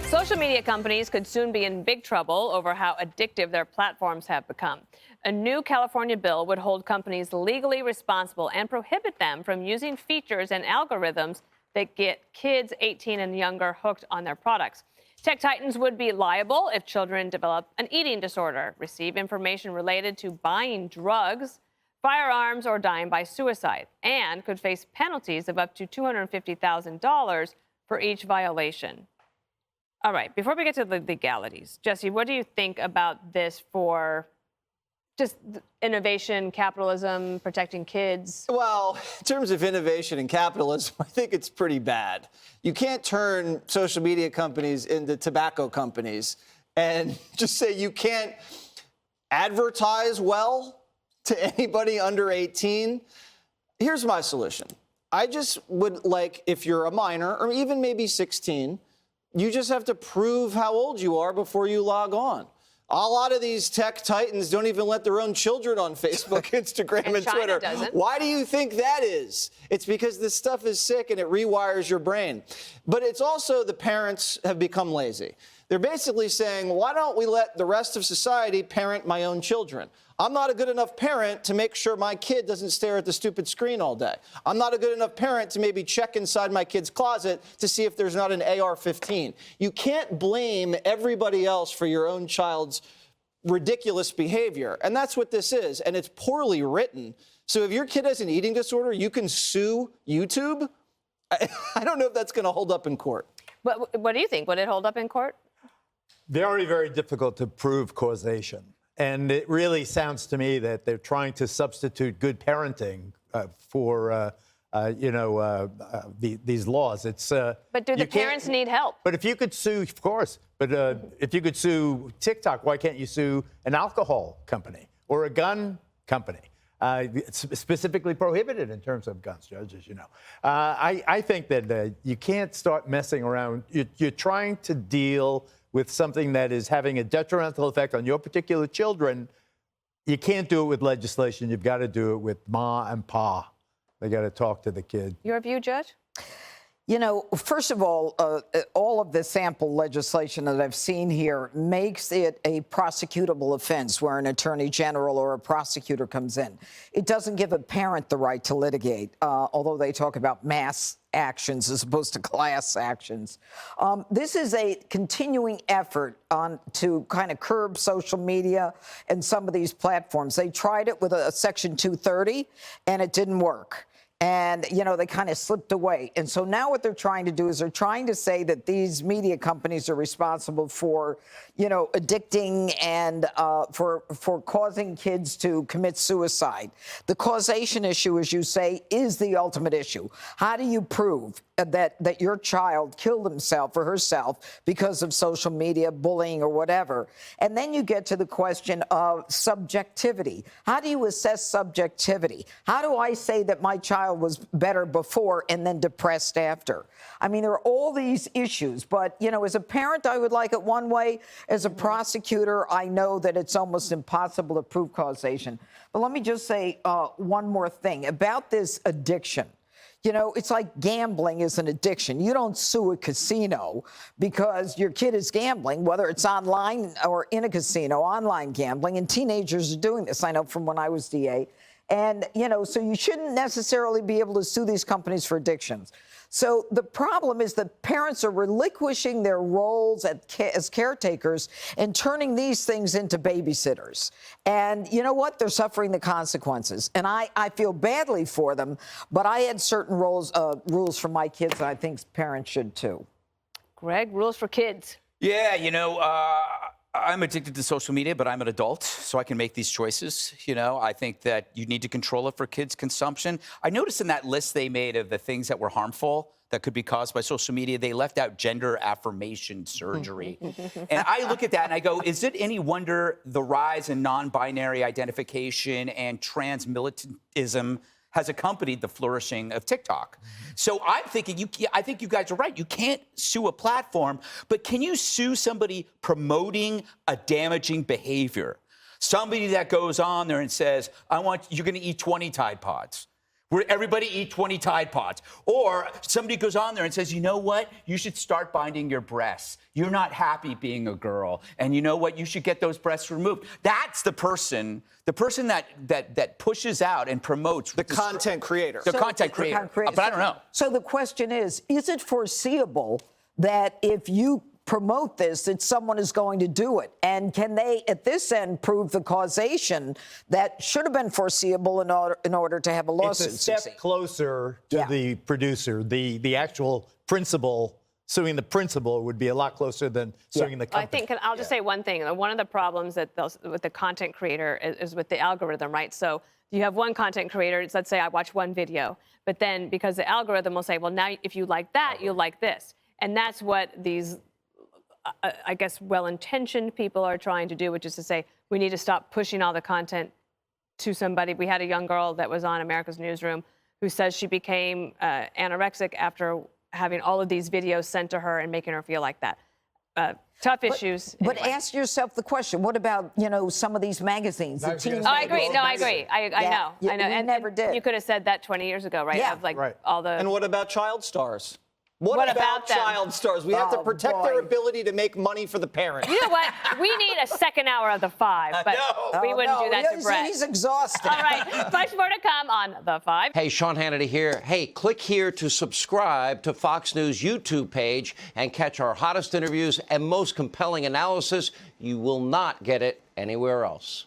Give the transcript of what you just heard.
Social media companies could soon be in big trouble over how addictive their platforms have become. A new California bill would hold companies legally responsible and prohibit them from using features and algorithms that get kids 18 and younger hooked on their products. Tech titans would be liable if children develop an eating disorder, receive information related to buying drugs, firearms, or dying by suicide, and could face penalties of up to $250,000 for each violation. All right, before we get to the legalities, Jesse, what do you think about this for just innovation, capitalism, protecting kids? Well, in terms of innovation and capitalism, I think it's pretty bad. You can't turn social media companies into tobacco companies and just say you can't advertise well to anybody under 18. Here's my solution. I just would like, if you're a minor or even maybe 16, you just have to prove how old you are before you log on. A lot of these tech titans don't even let their own children on Facebook, Instagram, and Twitter. Doesn't. Why do you think that is? It's because this stuff is sick and it rewires your brain. But it's also the parents have become lazy. They're basically saying, why don't we let the rest of society parent my own children? I'm not a good enough parent to make sure my kid doesn't stare at the stupid screen all day. I'm not a good enough parent to maybe check inside my kid's closet to see if there's not an AR-15. You can't blame everybody else for your own child's ridiculous behavior. And that's what this is. And it's poorly written. So if your kid has an eating disorder, you can sue YouTube. I don't know if that's going to hold up in court. But what do you think? Would it hold up in court? Very, very difficult to prove causation. And it really sounds to me that they're trying to substitute good parenting for, these laws. It's but do the parents need help? But if you could sue, of course. But if you could sue TikTok, why can't you sue an alcohol company or a gun company? It's specifically prohibited in terms of guns, Judge, as you know. I think that you can't start messing around. You're trying to deal with something that is having a detrimental effect on your particular children. You can't do it with legislation. You've got to do it with ma and pa. They got to talk to the kid. Your view, Judge? You know, first of all of the sample legislation that I've seen here makes it a prosecutable offense where an attorney general or a prosecutor comes in. It doesn't give a parent the right to litigate, although they talk about mass actions as opposed to class actions. This is a continuing effort to kind of curb social media and some of these platforms. They tried it with a Section 230, and it didn't work. And, you know, they kind of slipped away. And so now what they're trying to do is they're trying to say that these media companies are responsible for, you know, addicting and for causing kids to commit suicide. The causation issue, as you say, is the ultimate issue. How do you prove that your child killed himself or herself because of social media, bullying, or whatever? And then you get to the question of subjectivity. How do you assess subjectivity? How do I say that my child was better before and then depressed after? I mean, there are all these issues, but, you know, as a parent, I would like it one way. As a prosecutor, I know that it's almost impossible to prove causation. But let me just say one more thing about this addiction. You know, it's like gambling is an addiction. You don't sue a casino because your kid is gambling, whether it's online or in a casino, online gambling, and teenagers are doing this. I know from when I was DA. And, you know, so you shouldn't necessarily be able to sue these companies for addictions. So the problem is that parents are relinquishing their roles as caretakers and turning these things into babysitters. And you know what? They're suffering the consequences. And I feel badly for them, but I had certain rules for my kids, and I think parents should too. Greg, rules for kids. Yeah, you know, I'm addicted to social media, but I'm an adult, so I can make these choices. You know, I think that you need to control it for kids' consumption. I noticed in that list they made of the things that were harmful that could be caused by social media, they left out gender affirmation surgery. And I look at that and I go, is it any wonder the rise in non-binary identification and trans militantism has accompanied the flourishing of TikTok? So I'm thinking, I think you guys are right. You can't sue a platform, but can you sue somebody promoting a damaging behavior? Somebody that goes on there and says, you're going to eat 20 Tide Pods. where everybody eat 20 Tide Pods. Or somebody goes on there and says, you know what? You should start binding your breasts. You're not happy being a girl. And you know what? You should get those breasts removed. That's the person that pushes out and promotes. The content creator. The content creator. But I don't know. So the question is it foreseeable that if you promote this, that someone is going to do it? And can they, at this end, prove the causation that should have been foreseeable in order to have a lawsuit? It's a step succeed? closer to the producer. The actual principal, suing the principal would be a lot closer than suing the company. I think I'll just say one thing. One of the problems that with the content creator is with the algorithm, right? So you have one content creator, let's say I watch one video, but then because the algorithm will say, well, now if you like that, you'll like this. And that's what these I guess, well-intentioned people are trying to do, which is to say, we need to stop pushing all the content to somebody. We had a young girl that was on America's Newsroom who says she became anorexic after having all of these videos sent to her and making her feel like that. Tough issues. But anyway. ask yourself the question, what about, some of these magazines? The teen I agree. magazines? No, I agree. I know. Yeah, I know. we And never did. You could have said that 20 years ago, right? Yeah. Of like Right. all the. And what about child stars? What about them? child stars? We have to Oh, protect their boy. ability to make money for the parents. You know what? We need a second hour of the Five, but we wouldn't do that to Brett. He's exhausted. All right, much more to come on The Five. Hey, Sean Hannity here. Hey, click here to subscribe to Fox News YouTube page and catch our hottest interviews and most compelling analysis. You will not get it anywhere else.